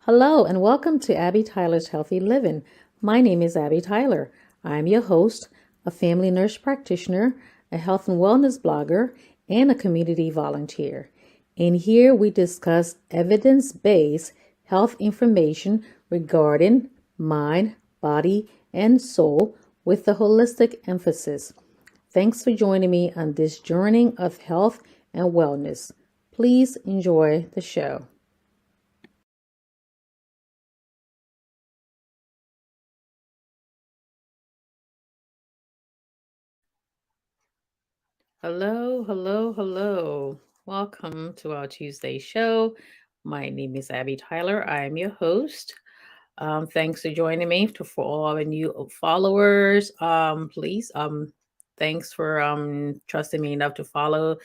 Hello, and welcome to Abby Tyler's Healthy Living. My name is Abby Tyler. I'm your host, a family nurse practitioner, a health and wellness blogger, and a community volunteer. In here, we discuss evidence based health information regarding mind, body, and soul with a holistic emphasis. Thanks for joining me on this journey of health and wellness. Please enjoy the show. Hello, hello, hello. Welcome to our Tuesday show. My name is Abby Tyler. I am your host. Thanks for joining me. For all our new followers, please, thanks for trusting me enough to follow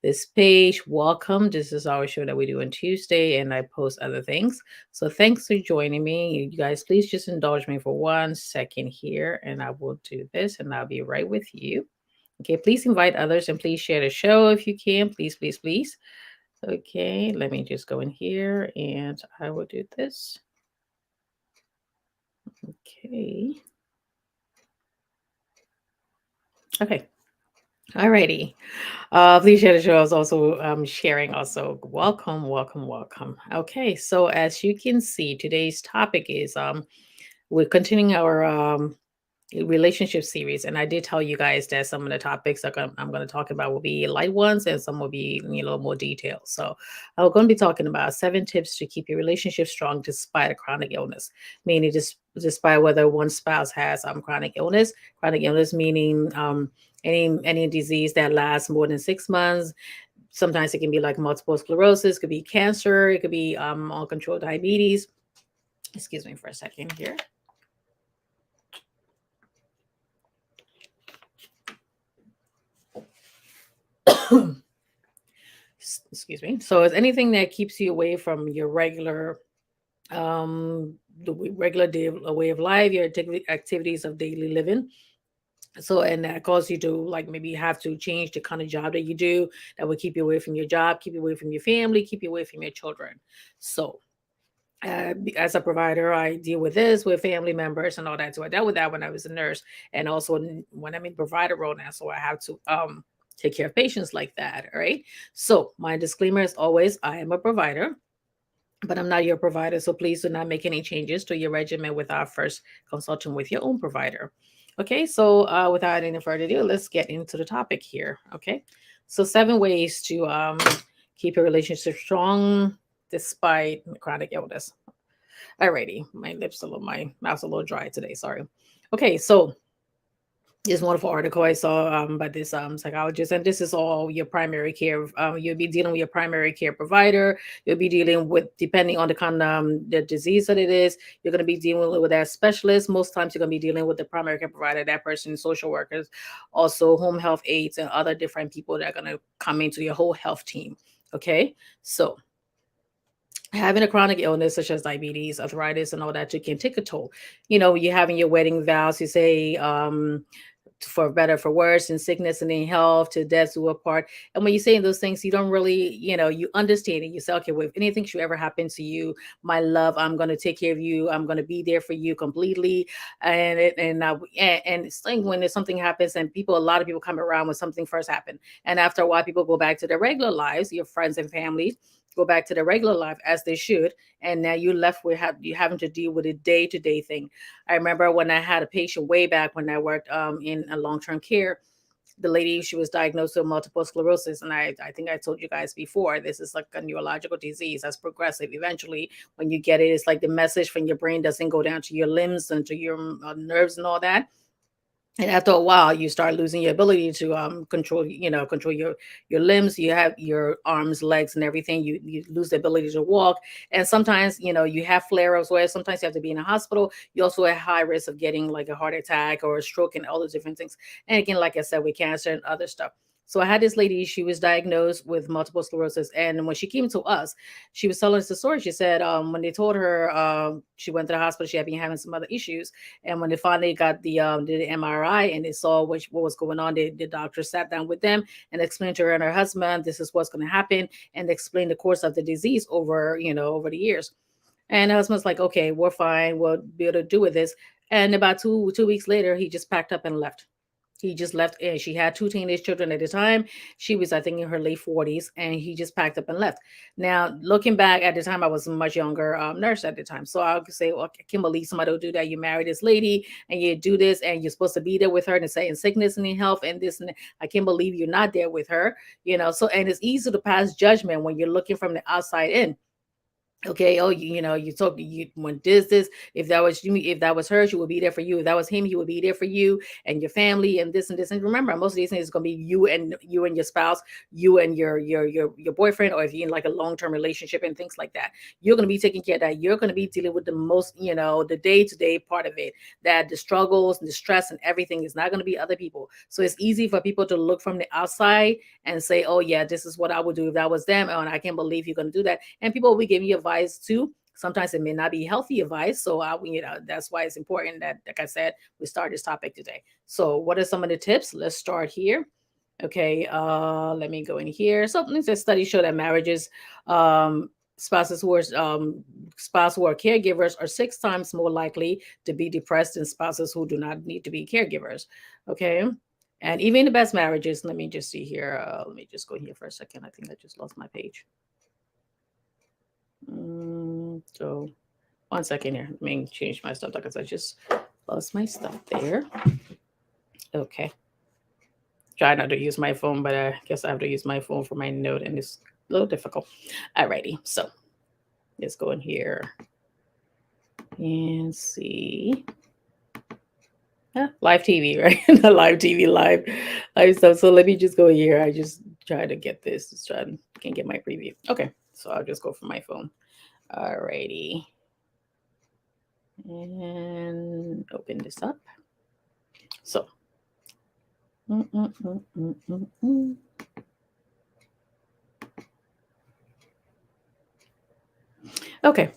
this page. Welcome. This is our show that we do on Tuesday, and I post other things. So thanks for joining me. You guys, please just indulge me for 1 second here, and I will do this, and I'll be right with you. Okay, please invite others and please share the show if you can. Please, please, please. Okay, let me just go in here and I will do this. Okay. Okay. Alrighty. Please share the show. I was also sharing also. Welcome, welcome, welcome. Okay, so as you can see, today's topic is we're continuing our relationship series, and I did tell you guys that some of the topics that I'm going to talk about will be light ones and some will be a little more detailed. So I'm going to be talking about 7 tips to keep your relationship strong despite a chronic illness, meaning just despite whether one spouse has chronic illness meaning any disease that lasts more than 6 months. Sometimes it can be like multiple sclerosis, could be cancer, it could be uncontrolled diabetes. Excuse me for a second here. Excuse me. So it's anything that keeps you away from your regular regular day a way of life, your activities of daily living. So and that causes you to like maybe have to change the kind of job that you do that will keep you away from your job, keep you away from your family, keep you away from your children. So as a provider, I deal with this with family members and all that. So I dealt with that when I was a nurse, and also when I'm in provider role now. So I have to take care of patients like that. All right. So my disclaimer is always: I am a provider, but I'm not your provider. So please do not make any changes to your regimen without first consulting with your own provider. Okay. So without any further ado, let's get into the topic here. Okay. So 7 ways to keep your relationship strong despite chronic illness. Alrighty, my mouth's a little dry today. Sorry. Okay, so this wonderful article I saw by this psychologist, and this is all your primary care. You'll be dealing with your primary care provider. You'll be dealing with, depending on the kind of the disease that it is, you're going to be dealing with that specialist. Most times, you're going to be dealing with the primary care provider, that person, social workers, also home health aides, and other different people that are going to come into your whole health team. Okay, so having a chronic illness such as diabetes, arthritis, and all that, you can take a toll. You're having your wedding vows, you say, for better, for worse, in sickness and in health, to death do apart. And when you're saying those things, you don't really, you understand it. You say, okay, well, if anything should ever happen to you, my love, I'm going to take care of you. I'm going to be there for you completely. And it's like when there's something happens and a lot of people come around when something first happened. And after a while, people go back to their regular lives, your friends and families go back to their regular life as they should. And now you're left with you having to deal with a day-to-day thing. I remember when I had a patient way back when I worked in a long-term care. The lady, she was diagnosed with multiple sclerosis, and I think I told you guys before, this is like a neurological disease that's progressive. Eventually, when you get it, it's like the message from your brain doesn't go down to your limbs and to your nerves and all that. And after a while, you start losing your ability to control your limbs. You have your arms, legs, and everything. You lose the ability to walk. And sometimes, you have flare-ups where sometimes you have to be in a hospital. You also have high risk of getting like a heart attack or a stroke and all those different things. And again, like I said, with cancer and other stuff. So I had this lady, she was diagnosed with multiple sclerosis. And when she came to us, she was telling us the story. She said when they told her she went to the hospital, she had been having some other issues. And when they finally got did the MRI and they saw what was going on, the doctor sat down with them and explained to her and her husband, this is what's going to happen, and explained the course of the disease over the years. And the husband's like, okay, we're fine. We'll be able to do with this. And about two weeks later, he just packed up and left. He just left. And she had two teenage children at the time. She was, I think, in her late 40s, and he just packed up and left. Now, looking back at the time, I was a much younger nurse at the time. So I could say, well, I can't believe somebody will do that. You marry this lady and you do this, and you're supposed to be there with her and say in sickness and in health and this and that. I can't believe you're not there with her. So, and it's easy to pass judgment when you're looking from the outside in. Okay, oh, you told you when this, if that was you, if that was her, she would be there for you. If that was him, he would be there for you and your family and this and this. And remember, most of these things is going to be you and your spouse, you and your boyfriend, or if you're in like a long-term relationship and things like that. You're going to be taking care of that. You're going to be dealing with the most, the day-to-day part of it, that the struggles and the stress and everything is not going to be other people. So it's easy for people to look from the outside and say, oh yeah, this is what I would do if that was them. Oh, and I can't believe you're going to do that. And people will be giving you advice too. Sometimes it may not be healthy advice. So that's why it's important that, like I said, we start this topic today. So what are some of the tips? Let's start here. Okay, let me go in here. So studies show that marriages, spouses who are spouse who are caregivers are 6 times more likely to be depressed than spouses who do not need to be caregivers. Okay. And even the best marriages, let me just see here. Let me just go here for a second. I think I just lost my page. So 1 second here. Let me change my stuff because I just lost my stuff there. Okay. Try not to use my phone, but I guess I have to use my phone for my note, and it's a little difficult. Alrighty. So let's go in here and see. Live TV, right? Not live TV, live stuff. So let me just go here. I just try to get this. Just try to can't get my preview. Okay, so I'll just go from my phone. Alrighty, and open this up. So, mm, mm, mm, mm, mm, mm. Okay,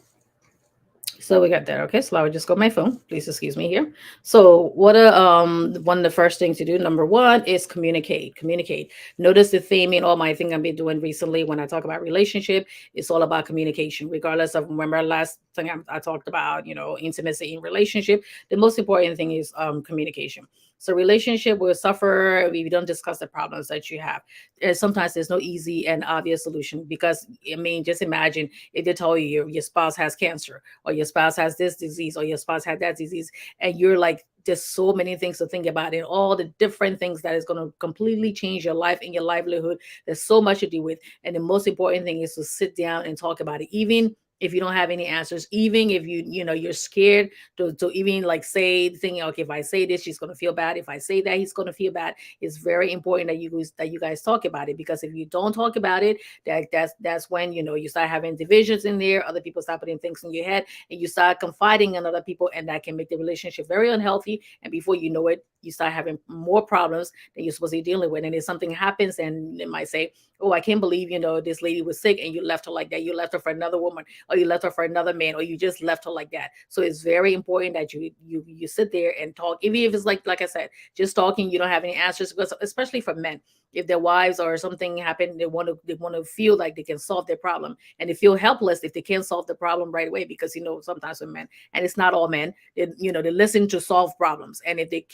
so we got that. Okay, so I would just go my phone. Please excuse me here. So what one of the first things to do, number one, is communicate. Communicate. Notice the theme in all my thing I've been doing recently when I talk about relationship. It's all about communication, regardless of remember last thing I talked about, intimacy in relationship. The most important thing is communication. So relationship will suffer if you don't discuss the problems that you have. And sometimes there's no easy and obvious solution because I mean, just imagine if they tell you your spouse has cancer or your spouse has this disease or your spouse had that disease, and you're like there's so many things to think about and all the different things that is going to completely change your life and your livelihood. There's so much to deal with, and the most important thing is to sit down and talk about it, even if you don't have any answers, even if you're scared to even like say thinking, okay, if I say this she's going to feel bad, if I say that he's going to feel bad. It's very important that you guys talk about it, because if you don't talk about it, that's when you start having divisions in there. Other people start putting things in your head, and you start confiding in other people, and that can make the relationship very unhealthy. And before you know it, you start having more problems than you're supposed to be dealing with. And if something happens, and they might say, oh, I can't believe this lady was sick and you left her like that. You left her for another woman, or you left her for another man, or you just left her like that. So it's very important that you sit there and talk, even if it's like I said, just talking. You don't have any answers, because especially for men, if their wives or something happened, they want to feel like they can solve their problem, and they feel helpless if they can't solve the problem right away, because sometimes with men, and it's not all men, they listen to solve problems, and if they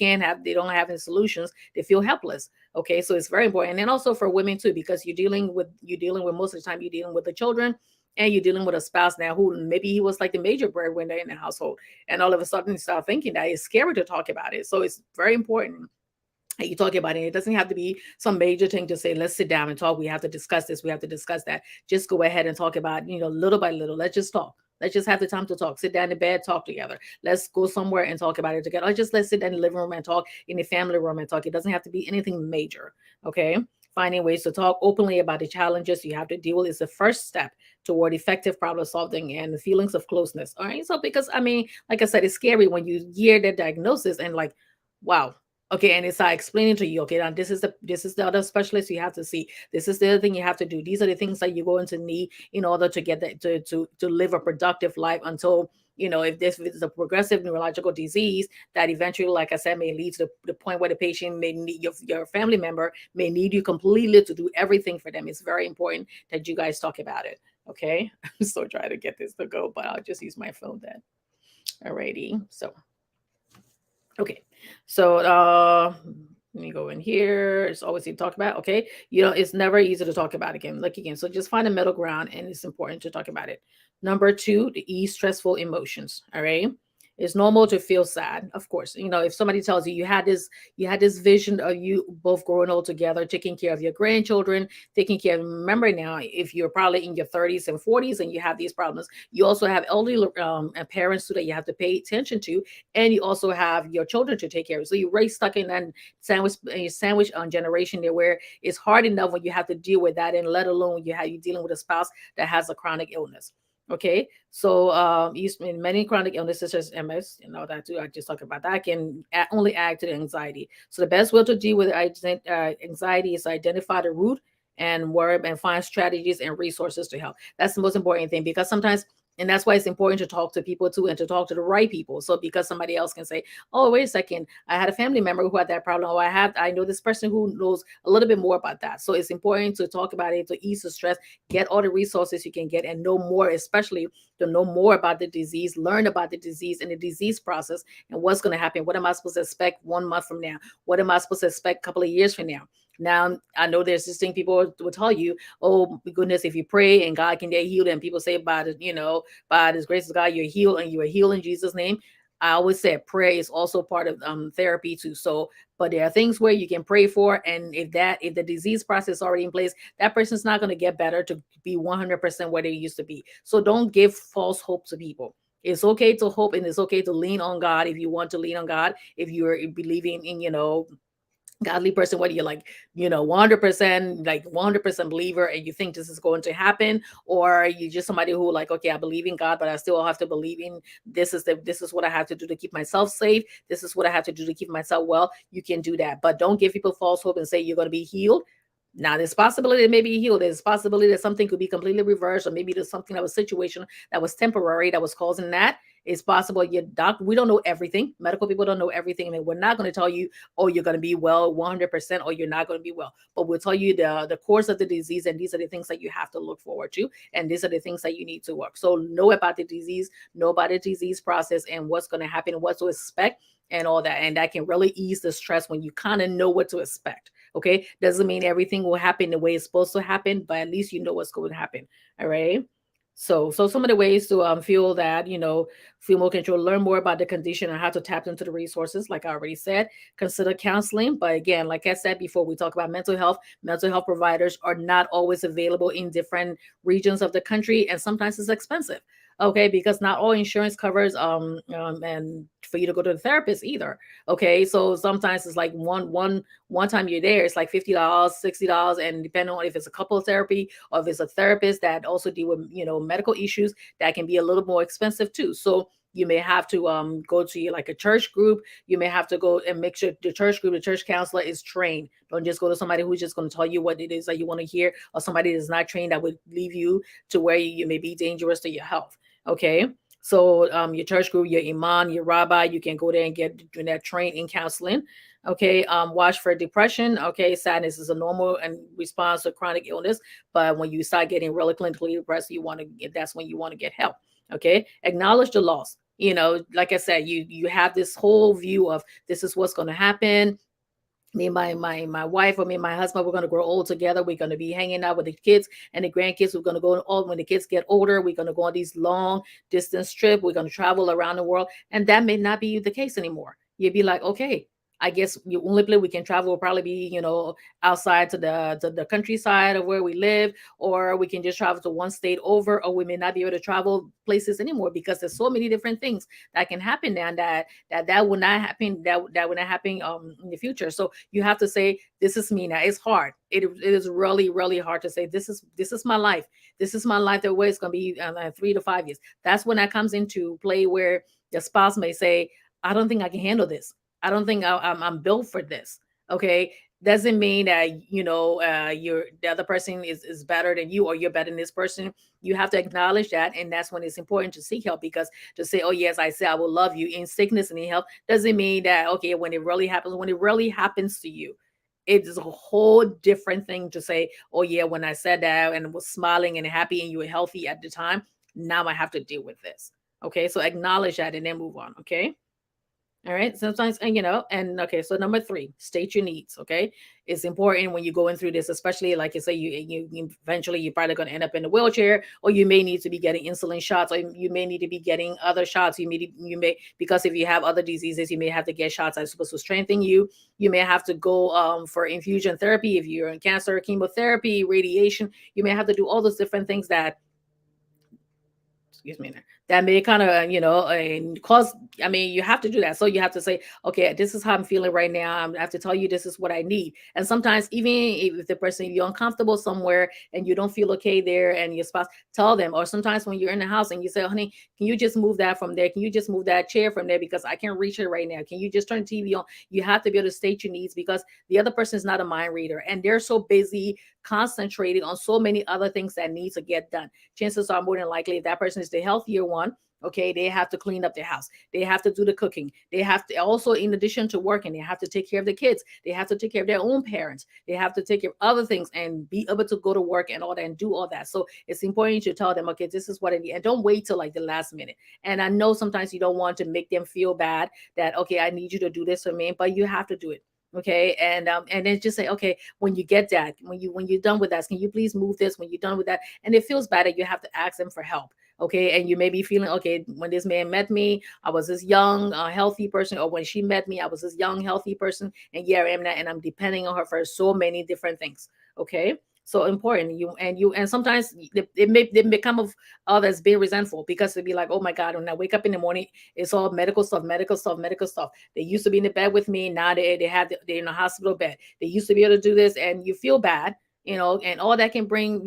don't have any solutions, they feel helpless. Okay, so it's very important. And then also for women too, because you're dealing with most of the time, you're dealing with the children, and you're dealing with a spouse now who maybe he was like the major breadwinner in the household, and all of a sudden you start thinking that it's scary to talk about it. So it's very important that you talk about it. It doesn't have to be some major thing to say, let's sit down and talk. We have to discuss this. We have to discuss that. Just go ahead and talk about, little by little. Let's just talk. Let's just have the time to talk. Sit down in bed, talk together. Let's go somewhere and talk about it together. Or just let's sit in the living room and talk, in the family room and talk. It doesn't have to be anything major. Okay. Finding ways to talk openly about the challenges you have to deal with is the first step toward effective problem solving and the feelings of closeness. All right. So, because I mean, like I said, it's scary when you hear that diagnosis and like, wow. Okay, and it's explaining to you, okay, now this is the other specialist you have to see. This is the other thing you have to do. These are the things that you're going to need in order to get that to live a productive life until if this is a progressive neurological disease that eventually, like I said, may lead to the point where the patient may need your family member may need you completely to do everything for them. It's very important that you guys talk about it. Okay. I'm still trying to get this to go, but I'll just use my phone then. Alrighty. So, okay. So, let me go in here. It's always to talk about. Okay. It's never easy to talk about again. Like again. So just find a middle ground, and it's important to talk about it. Number two, to ease stressful emotions. All right. It's normal to feel sad, of course. If somebody tells you you had this vision of you both growing old together, taking care of your grandchildren, taking care of. Remember now, if you're probably in your 30s and 40s and you have these problems, you also have elderly and parents too that you have to pay attention to, and you also have your children to take care of. So you're really stuck in that sandwich on generation there, where it's hard enough when you have to deal with that, and let alone when you dealing with a spouse that has a chronic illness. Okay, so in many chronic illnesses such as MS, that too. I just talked about that can only add to the anxiety. So the best way to deal with anxiety is to identify the root and work and find strategies and resources to help. That's the most important thing, because sometimes, and that's why it's important to talk to people too, and to talk to the right people. So because somebody else can say, "Oh, wait a second, I had a family member who had that problem. Or I know this person who knows a little bit more about that." So it's important to talk about it, to ease the stress, get all the resources you can get, and know more, especially to know more about the disease, learn about the disease and the disease process, and what's going to happen. What am I supposed to expect 1 month from now? What am I supposed to expect a couple of years from now? Now, I know there's this thing people will tell you, "Oh my goodness, if you pray and God can get healed," and people say, by His grace of God, you're healed, and you are healed in Jesus' name. I always say prayer is also part of therapy too. So, but there are things where you can pray for, and if the disease process is already in place, that person's not going to get better to be 100% where they used to be. So don't give false hope to people. It's okay to hope, and it's okay to lean on God if you want to lean on God. If you're believing in, godly person, whether you're like 100%, like 100% believer, and you think this is going to happen, or you just somebody who like, okay, I believe in God, but I still have to believe in this is what I have to do to keep myself safe, this is what I have to do to keep myself well. You can do that, but don't give people false hope and say you're going to be healed. Now, there's possibility it may be healed. There's possibility that something could be completely reversed, or maybe there's something that was situation that was temporary that was causing that. It's possible. We don't know everything. Medical people don't know everything, and we're not going to tell you, "Oh, you're going to be well 100%," or "You're not going to be well." But we'll tell you the course of the disease, and these are the things that you have to look forward to, and these are the things that you need to work. So know about the disease, know about the disease process, and what's going to happen, what to expect, and all that. And that can really ease the stress when you kind of know what to expect. Okay, doesn't mean everything will happen the way it's supposed to happen, but at least you know what's going to happen. All right. So some of the ways to feel that, feel more control, learn more about the condition and how to tap into the resources, like I already said. Consider counseling. But again, like I said before, we talk about mental health providers are not always available in different regions of the country, and sometimes it's expensive. Okay, because not all insurance covers and for you to go to the therapist either. Okay, so sometimes it's like one time you're there, it's like $50, $60, and depending on if it's a couple therapy or if it's a therapist that also deal with medical issues, that can be a little more expensive too. So you may have to go to like a church group. You may have to go and make sure the church counselor is trained. Don't just go to somebody who's just going to tell you what it is that you want to hear, or somebody that's not trained that would leave you to where you may be dangerous to your health. Okay. So your church group, your imam, your rabbi, you can go there and get that trained in counseling. Okay. Watch for depression. Okay. Sadness is a normal and response to chronic illness. But when you start getting really clinically depressed, that's when you want to get help. Okay. Acknowledge the loss. Like I said, you have this whole view of this is what's going to happen. Me and my wife, or me and my husband, we're going to grow old together. We're going to be hanging out with the kids and the grandkids. We're going to go all when the kids get older. We're going to go on these long distance trip. We're going to travel around the world, and that may not be the case anymore. You'd be like, okay, I guess the only place we can travel will probably be, outside to the countryside of where we live, or we can just travel to one state over, or we may not be able to travel places anymore because there's so many different things that can happen now that will not happen, that will not happen in the future. So you have to say, this is me now. It's hard. It is really, really hard to say, this is my life. This is my life the way it's going to be 3 to 5 years. That's when that comes into play, where the spouse may say, I don't think I can handle this. I don't think I'm built for this. Okay. Doesn't mean that, you're the other person is better than you, or you're better than this person. You have to acknowledge that. And that's when it's important to seek help, because to say, oh, yes, I say I will love you in sickness and in health, doesn't mean that, okay, when it really happens to you, It is a whole different thing to say, oh yeah, when I said that and was smiling and happy and you were healthy at the time, now I have to deal with this. Okay, so acknowledge that and then move on. Okay. All right. Sometimes, and and okay. So number three, state your needs. Okay, it's important when you're going through this, especially like you say, you eventually you're probably going to end up in a wheelchair, or you may need to be getting insulin shots, or you may need to be getting other shots. You may because if you have other diseases, you may have to get shots that's supposed to strengthen you. You may have to go for infusion therapy if you're in cancer, chemotherapy, radiation. You may have to do all those different things that excuse me that may kind of and cause you have to do that, so you have to say, okay, this is how I'm feeling right now. I have to tell you this is what I need. And sometimes even if the person, you're uncomfortable somewhere and you don't feel okay there and your spouse, tell them. Or sometimes when you're in the house and you say, honey, can you just move that from there, can you just move that chair from there because I can't reach it right now, can you just turn TV on? You have to be able to state your needs because the other person is not a mind reader and they're so busy concentrating on so many other things that need to get done. Chances are more than likely if that person is the healthier one, okay, they have to clean up their house, they have to do the cooking, they have to also, in addition to working, they have to take care of the kids, they have to take care of their own parents, they have to take care of other things and be able to go to work and all that and do all that. So it's important to tell them, okay, this is what I need, and don't wait till like the last minute. And I know sometimes you don't want to make them feel bad that, okay, I need you to do this for me, but you have to do it. Okay. And then just say, okay, when you get that, when you're done with that, can you please move this when you're done with that? And it feels bad that you have to ask them for help. Okay. And you may be feeling, okay, when this man met me, I was this young healthy person, or when she met me, I was this young healthy person, and yeah, I am that, and I'm depending on her for so many different things. Okay. So important. And sometimes they become of others being resentful because they'd be like, oh my God, when I wake up in the morning, it's all medical stuff, medical stuff, medical stuff. They used to be in the bed with me. Now they're in a hospital bed. They used to be able to do this, and you feel bad, and all that can bring,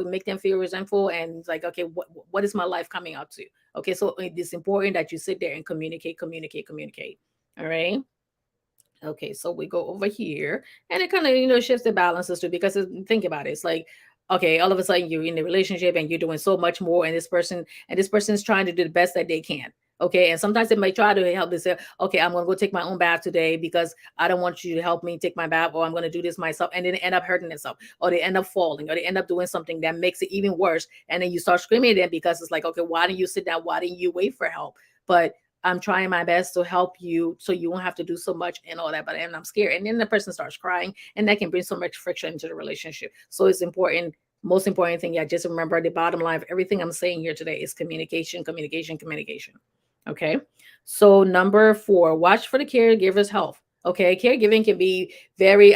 make them feel resentful. And it's like, okay, what is my life coming up to? Okay, so it's important that you sit there and communicate, communicate, communicate. All right. Okay, so we go over here, and it kind of shifts the balances too. Because think about it, it's like, okay, all of a sudden you're in a relationship and you're doing so much more, and this person is trying to do the best that they can. Okay, and sometimes they might try to help. They say, okay, I'm gonna go take my own bath today because I don't want you to help me take my bath, or I'm gonna do this myself, and then they end up hurting themselves, or they end up falling, or they end up doing something that makes it even worse, and then you start screaming at them because it's like, okay, why didn't you sit down? Why didn't you wait for help? But I'm trying my best to help you so you won't have to do so much and all that, but and I'm scared. And then the person starts crying, and that can bring so much friction into the relationship. So it's important. Most important thing, yeah, just remember the bottom line of everything I'm saying here today is communication, communication, communication. Okay. So number four, watch for the caregiver's health. Okay, caregiving can be very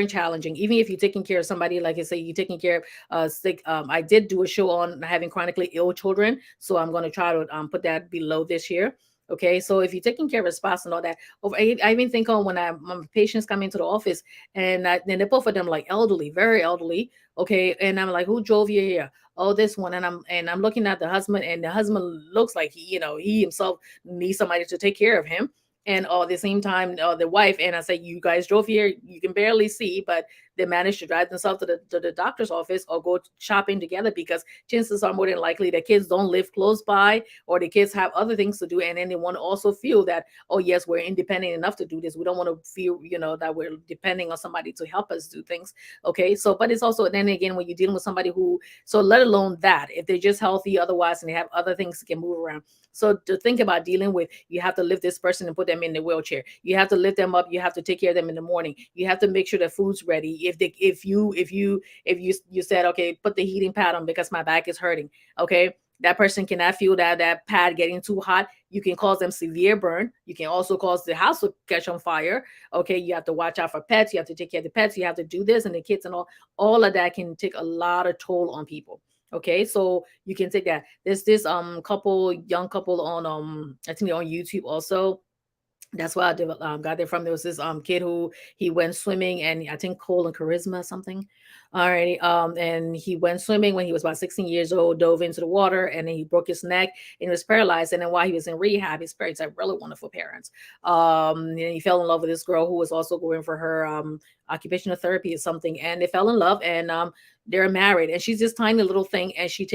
challenging. Even if you're taking care of somebody, like I say, you're taking care of sick. I did do a show on having chronically ill children, so I'm going to try to put that below this here. Okay, so if you're taking care of a spouse and all that, I even think on when my patients come into the office, and then they both of them like elderly, very elderly. Okay, and I'm like, who drove you here? Oh, this one. And I'm looking at the husband, and the husband looks like he himself needs somebody to take care of him. And at the same time, the wife, and I say, you guys drove here, you can barely see, but they managed to drive themselves to the doctor's office or go shopping together, because chances are more than likely the kids don't live close by, or the kids have other things to do. And then they want to also feel that, oh yes, we're independent enough to do this. We don't want to feel that we're depending on somebody to help us do things. Okay, so but it's also, then again, when you're dealing with somebody who, so let alone that, if they're just healthy otherwise and they have other things that can move around. So to think about dealing with, you have to lift this person and put them in the wheelchair. You have to lift them up. You have to take care of them in the morning. You have to make sure the food's ready. If you said, okay, put the heating pad on because my back is hurting. Okay, that person cannot feel that pad getting too hot. You can cause them severe burn. You can also cause the house to catch on fire. Okay, you have to watch out for pets. You have to take care of the pets. You have to do this and the kids and all of that can take a lot of toll on people. Okay, so you can take that. There's this young couple on I think they're on YouTube also. That's why got there from. There was this kid who he went swimming, and I think Cole and Charisma something. Alrighty, and he went swimming when he was about 16 years old, dove into the water, and then he broke his neck and he was paralyzed. And then while he was in rehab, his parents had really wonderful parents. And he fell in love with this girl who was also going for her occupational therapy is something, and they fell in love, and they're married, and she's this tiny little thing, and she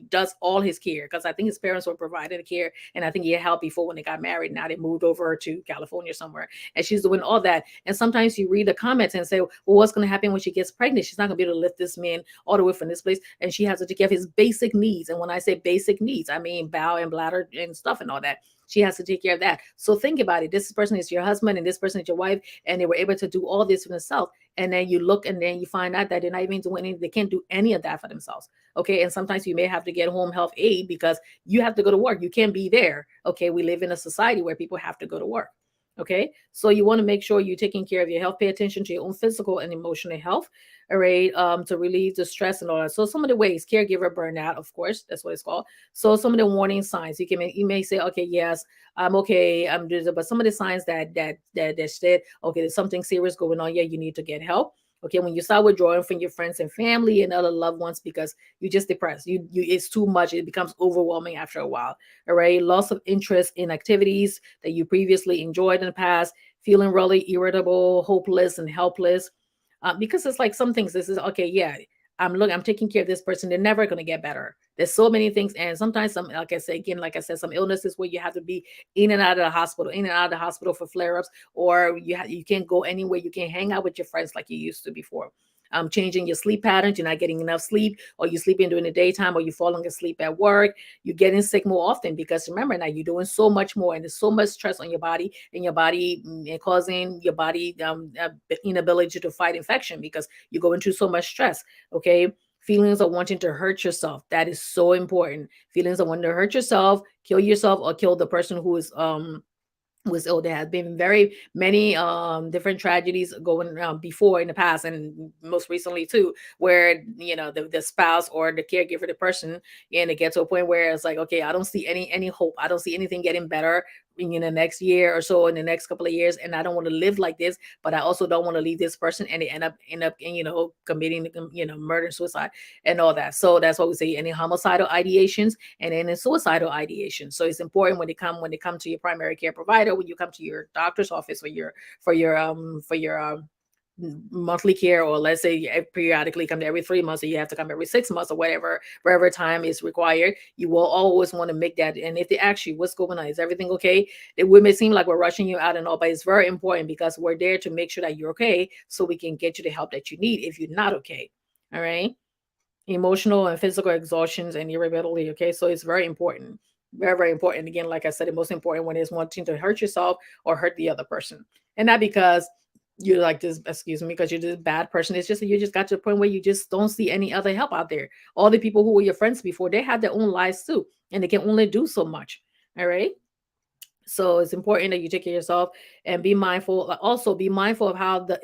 does all his care, because I think his parents were providing the care, and I think he had help before when they got married. Now they moved over to California somewhere, and she's doing all that. And sometimes you read the comments and say, well, what's going to happen when she gets pregnant? She's not going to be able to lift this man all the way from this place, and she has to take care of his basic needs. And when I say basic needs, I mean bowel and bladder and stuff and all that. She has to take care of that. So think about it. This person is your husband, and this person is your wife, and they were able to do all this for themselves. And then you look, and then you find out that they're not even doing anything. They can't do any of that for themselves. Okay. And sometimes you may have to get home health aid because you have to go to work. You can't be there. Okay. We live in a society where people have to go to work. Okay. So you want to make sure you're taking care of your health, pay attention to your own physical and emotional health, all right, to relieve the stress and all that. So some of the ways, caregiver burnout, of course, that's what it's called. So some of the warning signs, you may say, okay, yes, I'm okay, I'm doing it, but some of the signs that said, okay, there's something serious going on. Yeah, you need to get help. Okay, when you start withdrawing from your friends and family and other loved ones because you're just depressed, you it's too much. It becomes overwhelming after a while. All right, loss of interest in activities that you previously enjoyed in the past, feeling really irritable, hopeless, and helpless. Because it's like some things. This is okay. Yeah, I'm taking care of this person. They're never going to get better. There's so many things, and sometimes some, like I say again, like I said, some illnesses where you have to be in and out of the hospital, in and out of the hospital for flare ups, or you can't go anywhere. You can't hang out with your friends like you used to before. Changing your sleep patterns, you're not getting enough sleep, or you're sleeping during the daytime, or you're falling asleep at work. You're getting sick more often because remember now you're doing so much more, and there's so much stress on your body, and your body causing your body inability to fight infection because you're going through so much stress. Okay. Feelings of wanting to hurt yourself. That is so important. Feelings of wanting to hurt yourself, or kill the person who is was ill. There has been very many different tragedies going before in the past, and most recently too, where the spouse or the caregiver, the person, and it gets to a point where it's like, okay, I don't see any hope. I don't see anything getting better in the next year or so, in the next couple of years, and I don't want to live like this, but I also don't want to leave this person, and they end up committing murder, suicide, and all that. So that's what we say, any homicidal ideations and any suicidal ideation. So it's important when they come to your primary care provider, when you come to your doctor's office for your monthly care, or let's say you periodically come to every 3 months, or you have to come every 6 months, or wherever time is required. You will always want to make that. And if they ask you what's going on, is everything okay, it would may seem like we're rushing you out and all, but it's very important because we're there to make sure that you're okay, so we can get you the help that you need if you're not okay. All right. Emotional and physical exhaustions and irritability. Okay, so it's very important, very very important. Again, like I said, the most important one is wanting to hurt yourself or hurt the other person, and not because you're like this, excuse me, because you're this bad person. It's just that you just got to the point where you just don't see any other help out there. All the people who were your friends before, they had their own lives too, and they can only do so much. All right. So it's important that you take care of yourself and be mindful. Also, be mindful of how the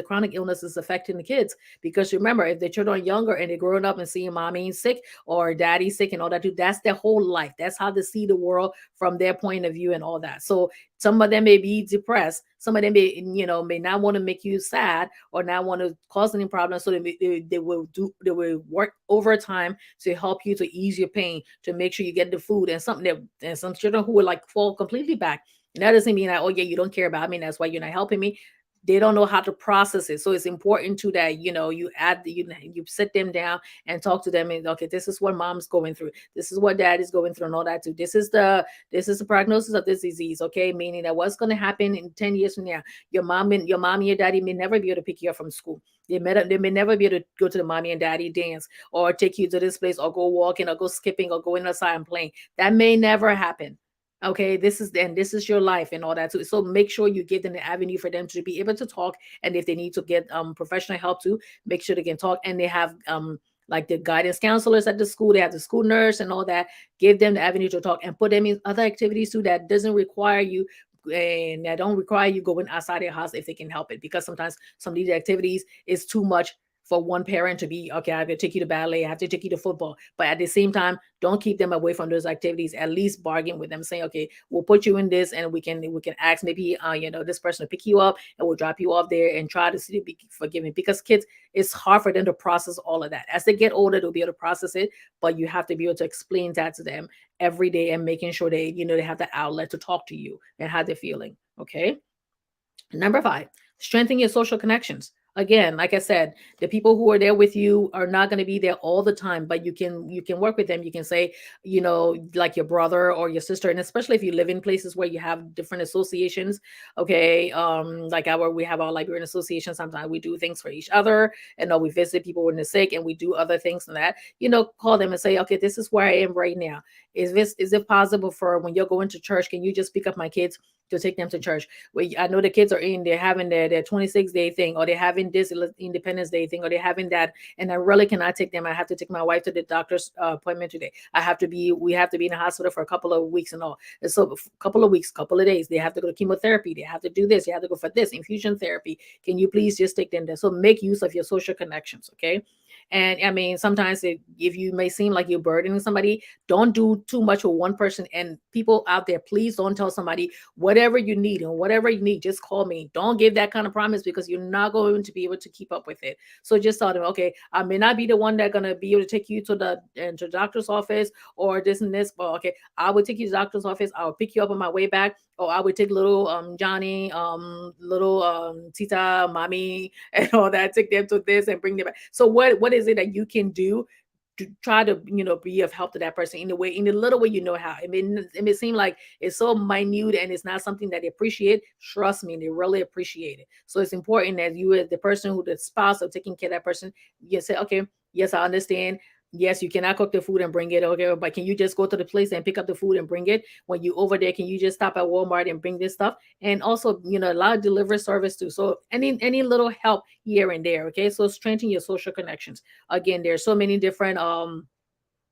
chronic illness is affecting the kids. Because remember, if the children are younger and they're growing up and seeing mommy sick or daddy sick and all that, too, that's their whole life. That's how they see the world from their point of view and all that. So some of them may be depressed. Some of them may not want to make you sad or not want to cause any problems. So they will work overtime to help you to ease your pain, to make sure you get the food, and something that, and some children who will like fall completely back. And that doesn't mean that, oh yeah, you don't care about me, that's why you're not helping me. They don't know how to process it. So it's important to that, you sit them down and talk to them, and okay, this is what mom's going through. This is what dad is going through and all that too. This is the prognosis of this disease. Okay. Meaning that what's going to happen in 10 years from now, your mom and your daddy may never be able to pick you up from school. They may never be able to go to the mommy and daddy dance or take you to this place or go walking or go skipping or going outside and playing. That may never happen. Okay, this is your life and all that too. So make sure you give them the avenue for them to be able to talk, and if they need to get professional help too, make sure they can talk. And they have like the guidance counselors at the school, they have the school nurse and all that. Give them the avenue to talk and put them in other activities too that doesn't require you, and that don't require you going outside your house if they can help it, because sometimes some of these activities is too much for one parent to be, okay, I have to take you to ballet, I have to take you to football. But at the same time, don't keep them away from those activities. At least bargain with them, saying, okay, we'll put you in this, and we can ask maybe this person to pick you up, and we'll drop you off there, and try to see to be forgiving, because kids, it's hard for them to process all of that. As they get older, they'll be able to process it, but you have to be able to explain that to them every day, and making sure they have the outlet to talk to you and how they're feeling. Okay. Number five, strengthen your social connections. Again, like I said, the people who are there with you are not going to be there all the time, but you can work with them. You can say, like your brother or your sister, and especially if you live in places where you have different associations. Okay, like our we have our Liberian association. Sometimes we do things for each other, and we visit people when they're sick, and we do other things and that. Call them and say, okay, this is where I am right now. Is it possible for when you're going to church? Can you just pick up my kids to take them to church? I know the kids are they're having their 26-day thing, or they're having this Independence Day thing, or they're having that, and I really cannot take them. I have to take my wife to the doctor's appointment today. We have to be in the hospital for a couple of weeks and all. And so, a couple of weeks, couple of days, they have to go to chemotherapy. They have to do this. They have to go for this infusion therapy. Can you please just take them there? So make use of your social connections, okay? And I mean, sometimes if you may seem like you're burdening somebody, don't do too much with one person. And people out there, please don't tell somebody whatever you need, and whatever you need, just call me. Don't give that kind of promise, because you're not going to be able to keep up with it. So just tell them, okay, I may not be the one that's gonna be able to take you to the doctor's office or this and this, but okay, I will take you to the doctor's office. I will pick you up on my way back, or I would take little Johnny, little Tita, mommy, and all that. Take them to this and bring them back. So what is it that you can do to try to be of help to that person in the way, in the little way how? It may seem like it's so minute and it's not something that they appreciate. Trust me, they really appreciate it. So it's important that you, as the person who the spouse of taking care of that person, you say, okay, yes, I understand. Yes, you cannot cook the food and bring it, okay, but can you just go to the place and pick up the food and bring it? When you over there, can you just stop at Walmart and bring this stuff? And also, allow delivery service too. So any little help here and there, okay? So strengthen your social connections. Again, there's so many different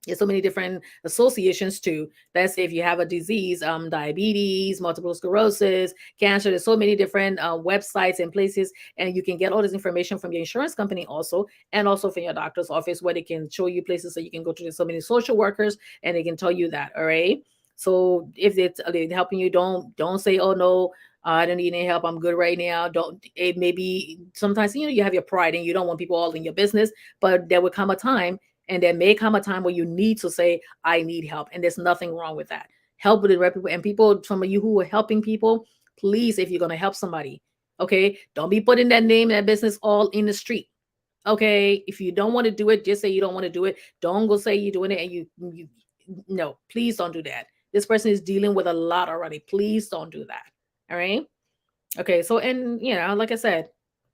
there's so many different associations too. Let's say if you have a disease, diabetes, multiple sclerosis, cancer, there's so many different websites and places, and you can get all this information from your insurance company also, and also from your doctor's office, where they can show you places that you can go to. There's so many social workers, and they can tell you that. All right. So if they're helping you, don't say, oh no, I don't need any help. I'm good right now. Don't. It maybe sometimes you have your pride and you don't want people all in your business, but there will come a time, and there may come a time where you need to say, I need help. And there's nothing wrong with that. Help with the right people. And people, some of you who are helping people, please, if you're going to help somebody, okay, don't be putting that name and that business all in the street. Okay. If you don't want to do it, just say you don't want to do it. Don't go say you're doing it, and you no, please don't do that. This person is dealing with a lot already. Please don't do that. All right. Okay, so, and like I said,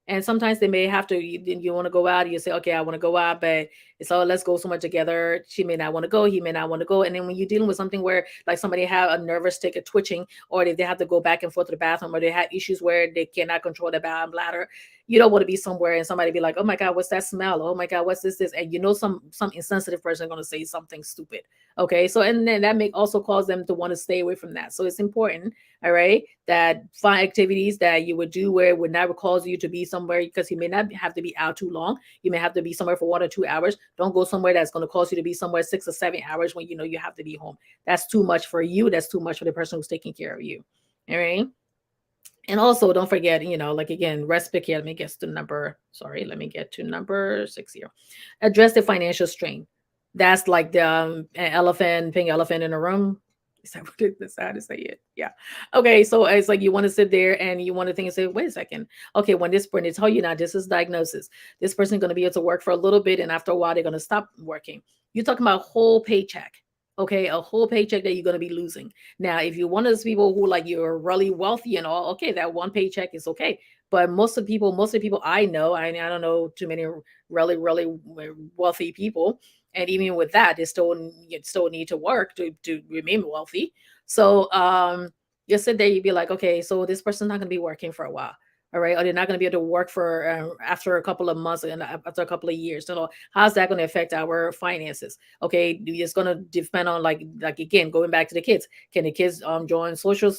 and sometimes they may have to. You want to go out. You say, okay, I want to go out, but it's all, let's go somewhere together. She may not want to go. He may not want to go. And then when you're dealing with something where, like, somebody have a nervous tick, a twitching, or they have to go back and forth to the bathroom, or they have issues where they cannot control their bowel and bladder, you don't want to be somewhere and somebody be like, oh my god, what's that smell? Oh my god, what's this? And some insensitive person going to say something stupid. Okay, so, and then that may also cause them to want to stay away from that. So it's important, all right, that find activities that you would do where it would never cause you to be somewhere, because you may not have to be out too long. You may have to be somewhere for 1 or 2 hours. Don't go somewhere that's going to cause you to be somewhere 6 or 7 hours when you have to be home. That's too much for you. That's too much for the person who's taking care of you. All right. And also, don't forget, like, again, respite care. Let me get to number 6 here. Address the financial strain. That's like the pink elephant in the room. Is that what that's how to say it? Yeah. Okay. So it's like you want to sit there and you want to think and say, wait a second. Okay. When they tell you now, this is diagnosis. This person's going to be able to work for a little bit, and after a while, they're going to stop working. You're talking about a whole paycheck. Okay. A whole paycheck that you're going to be losing. Now, if you're one of those people who, like, you're really wealthy and all, okay, that one paycheck is okay. But most of the people I know, I don't know too many really, really wealthy people, and even with that, they still need to work to remain wealthy. So you sit there, you'd be like, okay, so this person's not going to be working for a while. All right, or they're not going to be able to work for after a couple of months and after a couple of years. So how's that going to affect our finances? Okay, it's going to depend on, like, again, going back to the kids. Can the kids join social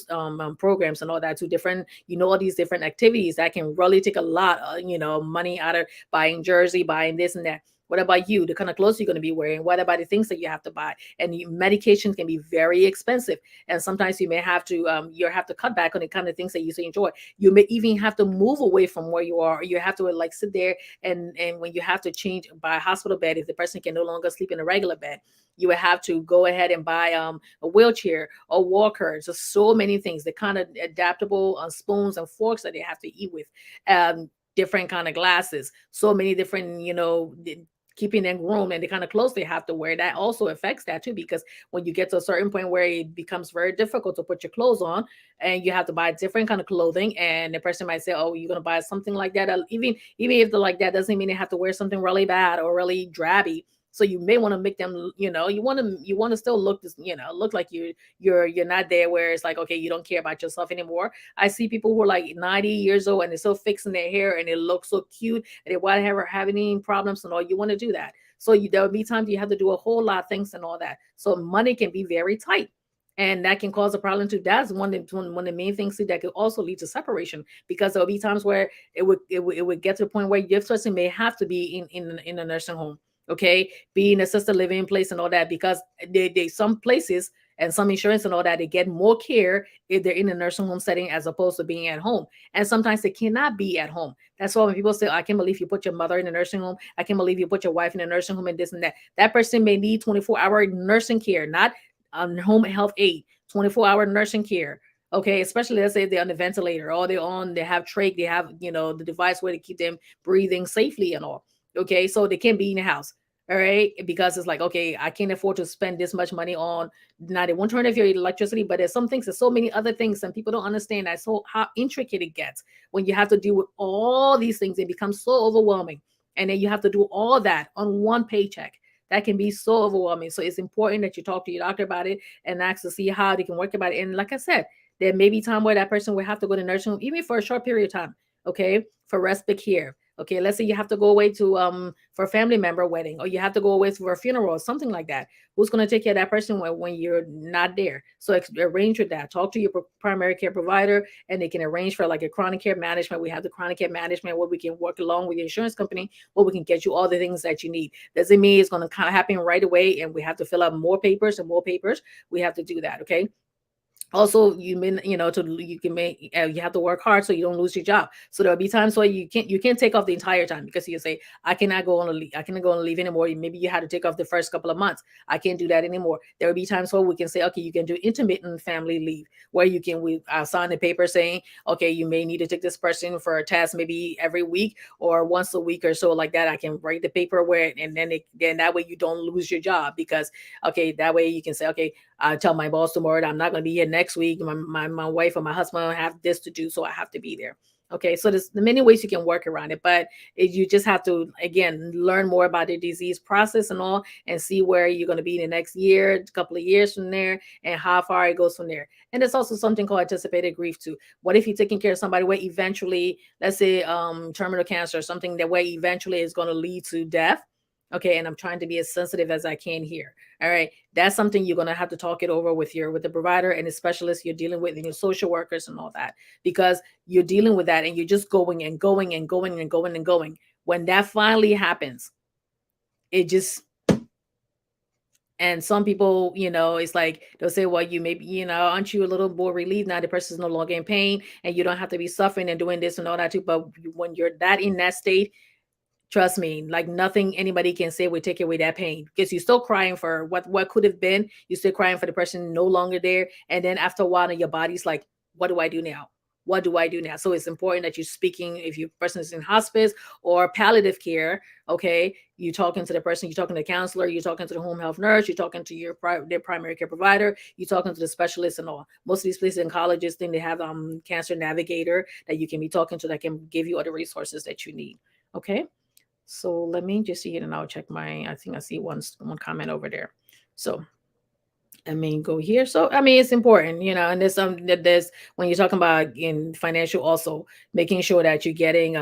programs and all that? Two different, all these different activities that can really take a lot, money out of buying jersey, buying this and that. What about you? The kind of clothes you're going to be wearing? What about the things that you have to buy? And medications can be very expensive, and sometimes you may have to you have to cut back on the kind of things that you enjoy. You may even have to move away from where you are. You have to, like, sit there, and when you have to change, buy a hospital bed, if the person can no longer sleep in a regular bed, you would have to go ahead and buy a wheelchair or walker. Just so many things. The kind of adaptable spoons and forks that they have to eat with. different kind of glasses, so many different, keeping them groomed and the kind of clothes they have to wear. That also affects that too, because when you get to a certain point where it becomes very difficult to put your clothes on, and you have to buy different kind of clothing, and the person might say, "Oh, you're gonna buy something like that." Even if they're like that, doesn't mean they have to wear something really bad or really drabby. So you may want to make them, you want to still look this, look like you're not there where it's like, okay, you don't care about yourself anymore. I see people who are like 90 years old and they're still fixing their hair and it looks so cute and they want to have any problems and all. You want to do that. So there will be times you have to do a whole lot of things and all that. So money can be very tight. And that can cause a problem too. That's one of the main things too, that could also lead to separation, because there'll be times where it would get to the point where your person may have to be in a nursing home, okay, be in assisted living place and all that, because they some places and some insurance and all that, they get more care if they're in a nursing home setting as opposed to being at home. And sometimes they cannot be at home. That's why when people say, I can't believe you put your mother in a nursing home, I can't believe you put your wife in a nursing home and this and that. That person may need 24-hour nursing care, not home health aid, 24-hour nursing care. Okay, especially let's say they're on the ventilator or they have trach, they have, the device where to keep them breathing safely and all. Okay, so they can't be in the house. All right, because it's like, okay, I can't afford to spend this much money on, not, it won't turn off your electricity, but there's some things, there's so many other things, and people don't understand that. So how intricate it gets when you have to deal with all these things, it becomes so overwhelming. And then you have to do all that on one paycheck. That can be so overwhelming. So it's important that you talk to your doctor about it and ask to see how they can work about it. And like I said, there may be time where that person will have to go to nursing home, even for a short period of time, okay, for respite care. Okay, let's say you have to go away to for a family member wedding, or you have to go away for a funeral or something like that. Who's going to take care of that person when you're not there? So arrange with that. Talk to your primary care provider, and they can arrange for like a chronic care management. We have the chronic care management where we can work along with the insurance company, where we can get you all the things that you need. Doesn't mean it's going to kind of happen right away, and we have to fill out more papers and more papers. We have to do that. Okay, also you mean, to you can make you have to work hard so you don't lose your job. So there'll be times where you can't take off the entire time, because you say, I cannot go on a leave anymore. Maybe you had to take off the first couple of months. I can't do that anymore. There will be times where we can say, okay, you can do intermittent family leave, where we sign a paper saying, okay, you may need to take this person for a test maybe every week or once a week or so, like that. I can write the paper where, and then that way you don't lose your job, because okay, that way you can say, okay, I tell my boss tomorrow that I'm not going to be here next week. My wife or my husband have this to do, so I have to be there. Okay, so there's many ways you can work around it, but you just have to, again, learn more about the disease process and all, and see where you're going to be in the next year, a couple of years from there, and how far it goes from there. And there's also something called anticipated grief too. What if you're taking care of somebody where eventually, let's say, terminal cancer or something, that way eventually is going to lead to death? Okay, and I'm trying to be as sensitive as I can here. All right, that's something you're gonna have to talk it over with the provider and the specialist you're dealing with, and your social workers and all that, because you're dealing with that and you're just going and going and going and going and going. When that finally happens, it just, and some people, it's like they'll say, well, you maybe, aren't you a little more relieved now the person's no longer in pain and you don't have to be suffering and doing this and all that too. But when you're that in that state, trust me, like nothing anybody can say would take away that pain, because you're still crying for what could have been. You're still crying for the person no longer there. And then after a while, your body's like, what do I do now? What do I do now? So it's important that you're speaking, if your person is in hospice or palliative care, okay, you're talking to the person, you're talking to the counselor, you're talking to the home health nurse, you're talking to their primary care provider, you're talking to the specialist and all. Most of these places in colleges think they have cancer navigator that you can be talking to, that can give you all the resources that you need. Okay. So let me just see it, and I'll check I think I see one comment over there. So go here. So it's important, and there's some that there's when you're talking about in financial, also making sure that you're getting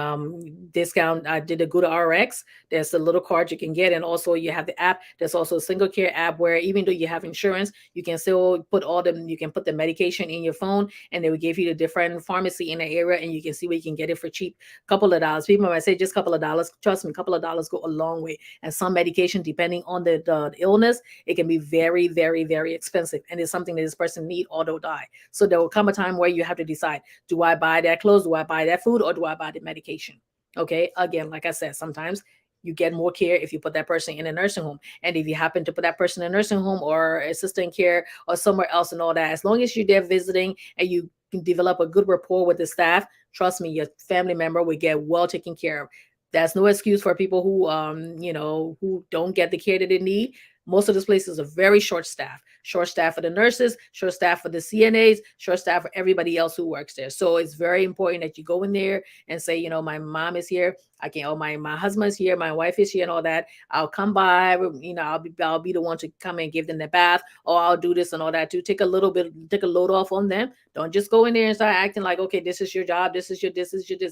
discount. I did a good RX. There's a little card you can get, and also you have the app. There's also a single care app where even though you have insurance, you can still you can put the medication in your phone, and they will give you the different pharmacy in the area, and you can see where you can get it for cheap. Couple of dollars. People might say just a couple of dollars. Trust me, a couple of dollars go a long way. And some medication, depending on the illness, it can be very, very, very expensive, and it's something that this person need or they'll die. So there will come a time where you have to decide: do I buy that clothes, do I buy that food, or do I buy the medication? Okay, again, like I said, sometimes you get more care if you put that person in a nursing home, and if you happen to put that person in a nursing home or assistant care or somewhere else and all that, as long as you're there visiting and you can develop a good rapport with the staff, trust me, your family member will get well taken care of. That's no excuse for people who who don't get the care that they need. Most of these places are very short staff for the nurses, short staff for the CNAs, short staff for everybody else who works there. So it's very important that you go in there and say, my mom is here, I can, oh, my husband's here, my wife is here, and all that. I'll come by, I'll be the one to come and give them the bath, or I'll do this and all that too. Take a load off on them. Don't just go in there and start acting like, okay, this is your job, this,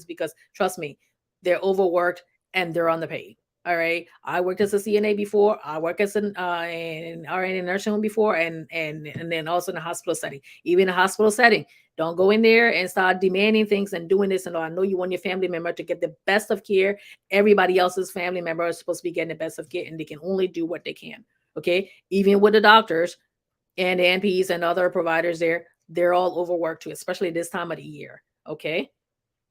because trust me, they're overworked and they're underpaid. All right. I worked as a CNA before. I worked as an in RN in nursing home before, and then also in a hospital setting. Even in a hospital setting, don't go in there and start demanding things and doing this and all. I know you want your family member to get the best of care. Everybody else's family member is supposed to be getting the best of care, and they can only do what they can. Okay. Even with the doctors and the NPs and other providers there, they're all overworked too, especially this time of the year. Okay.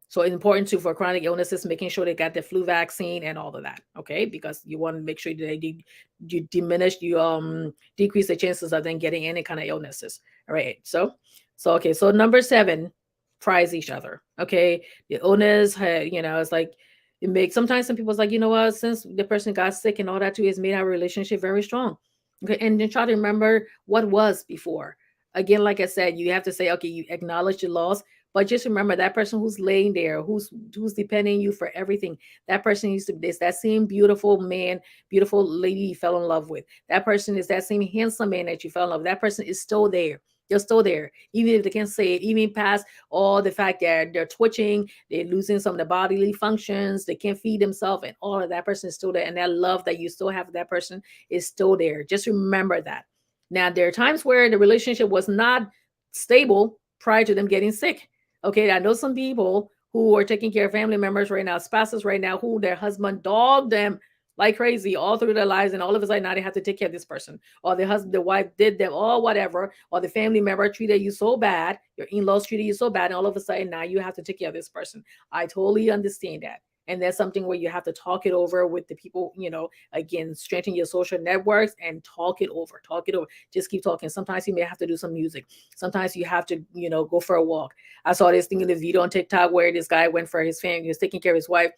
So it's important too for chronic illnesses, making sure they got the flu vaccine and all of that. Okay, because you want to make sure that you decrease the chances of them getting any kind of illnesses. All right. So okay. So number 7, prize each other. Okay, the owners, it's like it makes sometimes some people's like, what, since the person got sick and all that too, it's made our relationship very strong. Okay, and then try to remember what was before. Again, like I said, you have to say, okay, you acknowledge the loss, but just remember that person who's laying there, who's depending on you for everything. That person used to be this, that same beautiful man, beautiful lady you fell in love with. That person is that same handsome man that you fell in love with. That person is still there. They're still there, even if they can't say it, even past all the fact that they're twitching, they're losing some of the bodily functions, they can't feed themselves, and all of that person is still there. And that love that you still have for that person is still there. Just remember that. Now, there are times where the relationship was not stable prior to them getting sick. Okay, I know some people who are taking care of family members right now, spouses right now, who their husband dogged them like crazy all through their lives, and all of a sudden now they have to take care of this person, or the wife did them, or whatever, or the family member treated you so bad, your in-laws treated you so bad, and all of a sudden now you have to take care of this person. I totally understand that. And that's something where you have to talk it over with the people, again, strengthen your social networks and talk it over. Just keep talking. Sometimes you may have to do some music. Sometimes you have to, go for a walk. I saw this thing in the video on TikTok where this guy went for his family. He was taking care of his wife,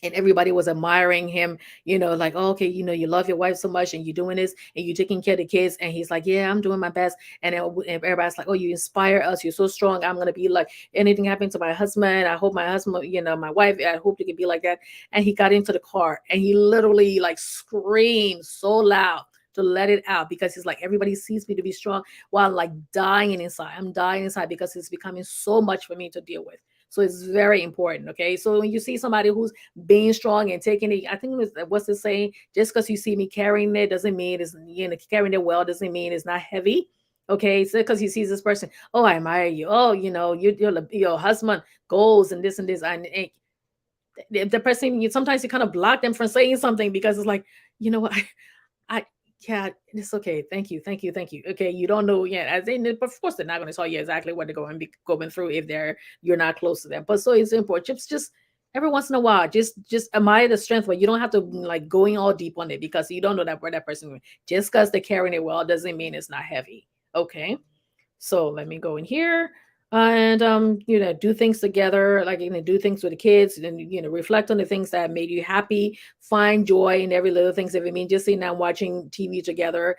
and everybody was admiring him, like, oh, okay, you love your wife so much and you're doing this and you're taking care of the kids. And he's like, yeah, I'm doing my best. And everybody's like, oh, you inspire us. You're so strong. I'm going to be like, anything happened to my husband, I hope my husband, my wife, I hope they can be like that. And he got into the car and he literally like screamed so loud to let it out, because he's like, everybody sees me to be strong while I'm like dying inside. I'm dying inside because it's becoming so much for me to deal with. So it's very important. Okay. So when you see somebody who's being strong and taking it, I think it was, what's the saying? Just because you see me carrying it doesn't mean it's, carrying it well doesn't mean it's not heavy. Okay. So because he sees this person, oh, I admire you. Oh, your husband goals and this and this. And the person, sometimes you kind of block them from saying something because it's like, what, I yeah, it's okay. Thank you, thank you, thank you. Okay, you don't know yet. As they, but of course, they're not going to tell you exactly what they're going through if you're not close to them. But so it's important. Just every once in a while, just admire the strength, but you don't have to like going all deep on it, because you don't know that where that person. Just because they're carrying it well doesn't mean it's not heavy. Okay, so let me go in here and do things together, like do things with the kids, and reflect on the things that made you happy, find joy in every little things. If it means just sitting down watching TV together,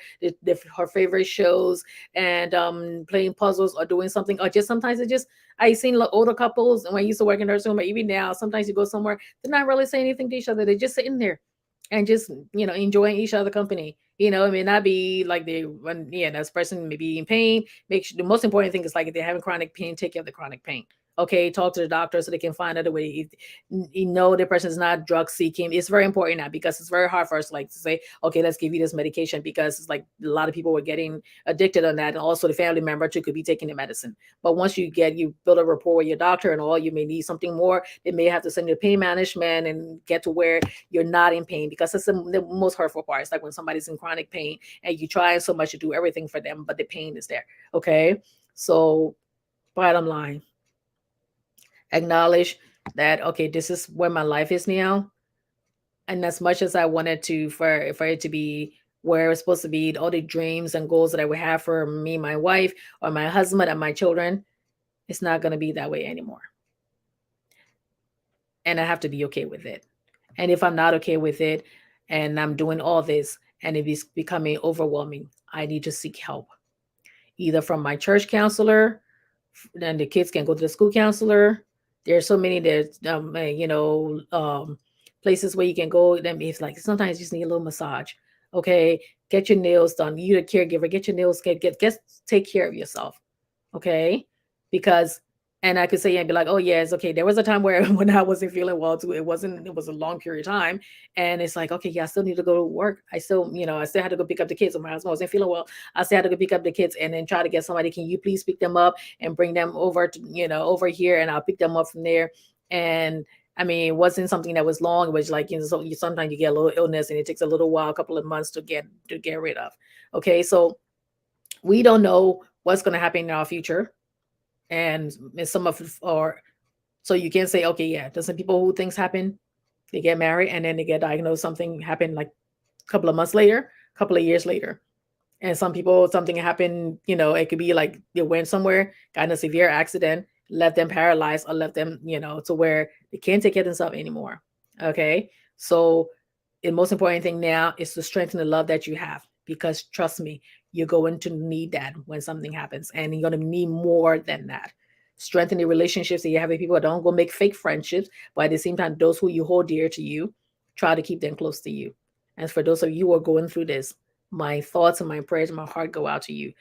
her favorite shows, and playing puzzles or doing something, or just sometimes it just, I seen older couples, and when I used to work in nursing home, but even now sometimes you go somewhere, they're not really saying anything to each other, they're just sitting there and just enjoying each other company. It may not be like they when this person may be in pain. Make sure the most important thing is, like, if they're having chronic pain, take care of the chronic pain. Okay, talk to the doctor so they can find out a way. If the person is not drug seeking, it's very important now, because it's very hard for us like to say, okay, let's give you this medication, because it's like a lot of people were getting addicted on that, and also the family member too could be taking the medicine. But once you build a rapport with your doctor and all, you may need something more. They may have to send you to pain management and get to where you're not in pain, because that's the most hurtful part. It's like when somebody's in chronic pain and you try so much to do everything for them, but the pain is there. Okay, so bottom line, acknowledge that, okay, this is where my life is now. And as much as I wanted to for it to be where it's supposed to be, all the dreams and goals that I would have for me, my wife, or my husband and my children, It's not going to be that way anymore. And I have to be okay with it. And if I'm not okay with it and I'm doing all this and it is becoming overwhelming, I need to seek help either from my church counselor, then the kids can go to the school counselor. There's so many there's places where you can go. Then it's like sometimes you just need a little massage. Okay, get your nails done. You the caregiver, get your nails get take care of yourself. Okay, because and I could say and be like, oh yeah, it's okay. There was a time where when I wasn't feeling well too. It was a long period of time, and it's like, okay, yeah, I still need to go to work. I still, I still had to go pick up the kids. When my husband wasn't feeling well, I still had to go pick up the kids and then try to get somebody. Can you please pick them up and bring them over to over here, and I'll pick them up from there. And I mean, it wasn't something that was long. It was like so you sometimes you get a little illness, and it takes a little while, a couple of months to get rid of. Okay, so we don't know what's going to happen in our future, and some of or so you can't say, okay, yeah, there's some people who things happen, they get married and then they get diagnosed, something happened like a couple of months later, a couple of years later. And some people, something happened, it could be like they went somewhere, got in a severe accident, left them paralyzed or left them, to where they can't take care of themselves anymore. Okay. So the most important thing now is to strengthen the love that you have, because trust me, you're going to need that when something happens, and you're going to need more than that. Strengthen the relationships that you have with people. Don't go make fake friendships, but at the same time, those who you hold dear to you, try to keep them close to you. And for those of you who are going through this, my thoughts and my prayers and my heart go out to you.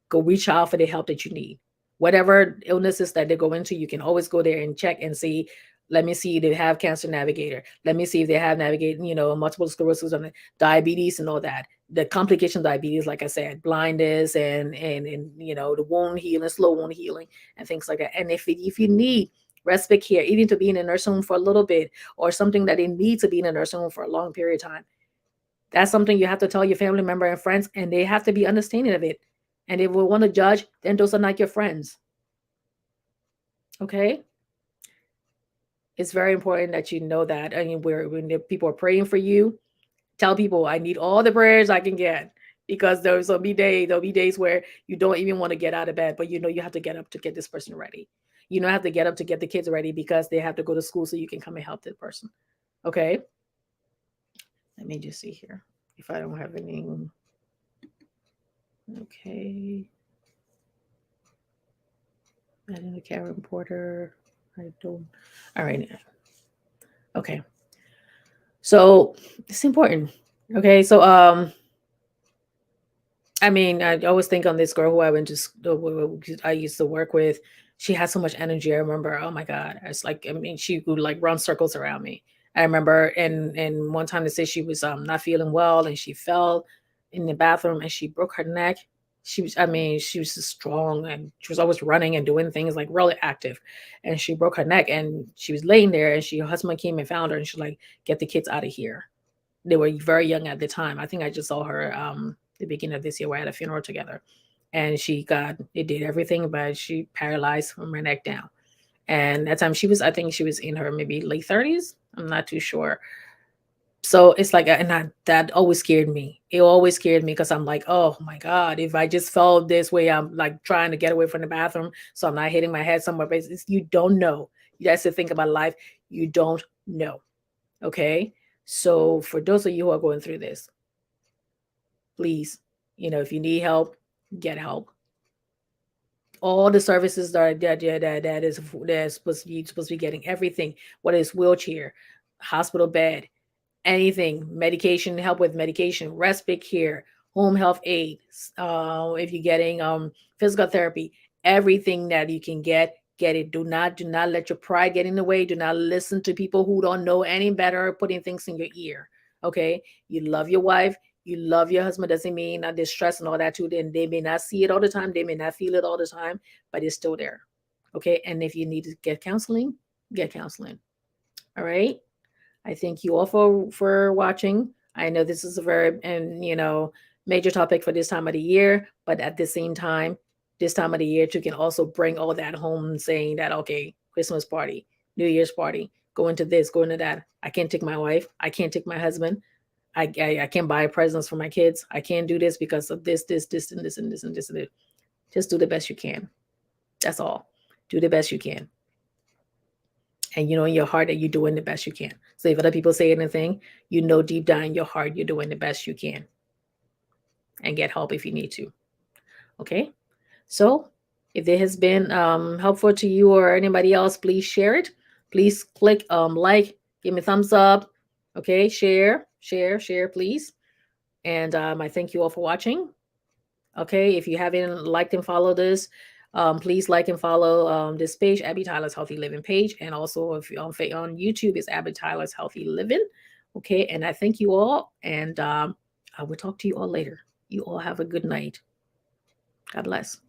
Go reach out for the help that you need. Whatever illnesses that they go into, you can always go there and check and see. Let me see if they have cancer navigator. Let me see if they have navigate, multiple sclerosis and diabetes and all that. The complication of diabetes, like I said, blindness and the wound healing, slow wound healing, and things like that. And if you need respite care, even to be in a nursing home for a little bit, or something that they need to be in a nursing home for a long period of time, that's something you have to tell your family member and friends, and they have to be understanding of it. And if we want to judge, then those are not your friends. Okay? It's very important that you know that. I mean, when the people are praying for you, tell people, I need all the prayers I can get. Because there'll be days where you don't even want to get out of bed, but you have to get up to get this person ready. You don't have to get up to get the kids ready because they have to go to school so you can come and help the person. Okay? Let me just see here if I don't have any. Okay. Adding the Karen Porter. I don't. All right. Okay. So it's important. Okay. So I mean, I always think on this girl who I went to I used to work with. She had so much energy. I remember, oh my God. It's like, I mean, she would like run circles around me. I remember and one time they said she was not feeling well and she fell in the bathroom and she broke her neck. She was just strong and she was always running and doing things like really active. And she broke her neck and she was laying there and her husband came and found her and she's like, get the kids out of here. They were very young at the time. I think I just saw her the beginning of this year. We had a funeral together, and it did everything, but she paralyzed from her neck down. And that time I think she was in her maybe late 30s. I'm not too sure. So it's like, that always scared me. It always scared me because I'm like, oh my God, if I just felt this way, I'm like trying to get away from the bathroom. So I'm not hitting my head somewhere. But you don't know. That's the thing about life. You don't know. Okay. So for those of you who are going through this, please, if you need help, get help. All the services that is supposed to be getting everything, whether it's wheelchair, hospital bed, anything, medication, help with medication, respite care, home health aid, if you're getting physical therapy, everything that you can get it. Do not let your pride get in the way. Do not listen to people who don't know any better putting things in your ear. Okay, you love your wife, you love your husband, doesn't mean not distress and all that too. Then they may not see it all the time, they may not feel it all the time, but it's still there. Okay, and if you need to get counseling, get counseling. All right. I thank you all for watching. I know this is a very major topic for this time of the year, but at the same time, this time of the year you can also bring all that home, saying that okay, Christmas party, New Year's party, go into this, go into that. I can't take my wife, I can't take my husband, I can't buy presents for my kids. I can't do this because of this, and this, and this, and this, and this. Just do the best you can. That's all. Do the best you can. And you know in your heart that you're doing the best you can. So if other people say anything, you know deep down in your heart you're doing the best you can. And get help if you need to. Okay? So if there has been helpful to you or anybody else, please share it. Please click like, give me a thumbs up. Okay, share, please. And I thank you all for watching. Okay, if you haven't liked and followed this, please like and follow this page, Abby Tyler's Healthy Living page. And also if you're on YouTube, it's Abby Tyler's Healthy Living. Okay, and I thank you all. And I will talk to you all later. You all have a good night. God bless.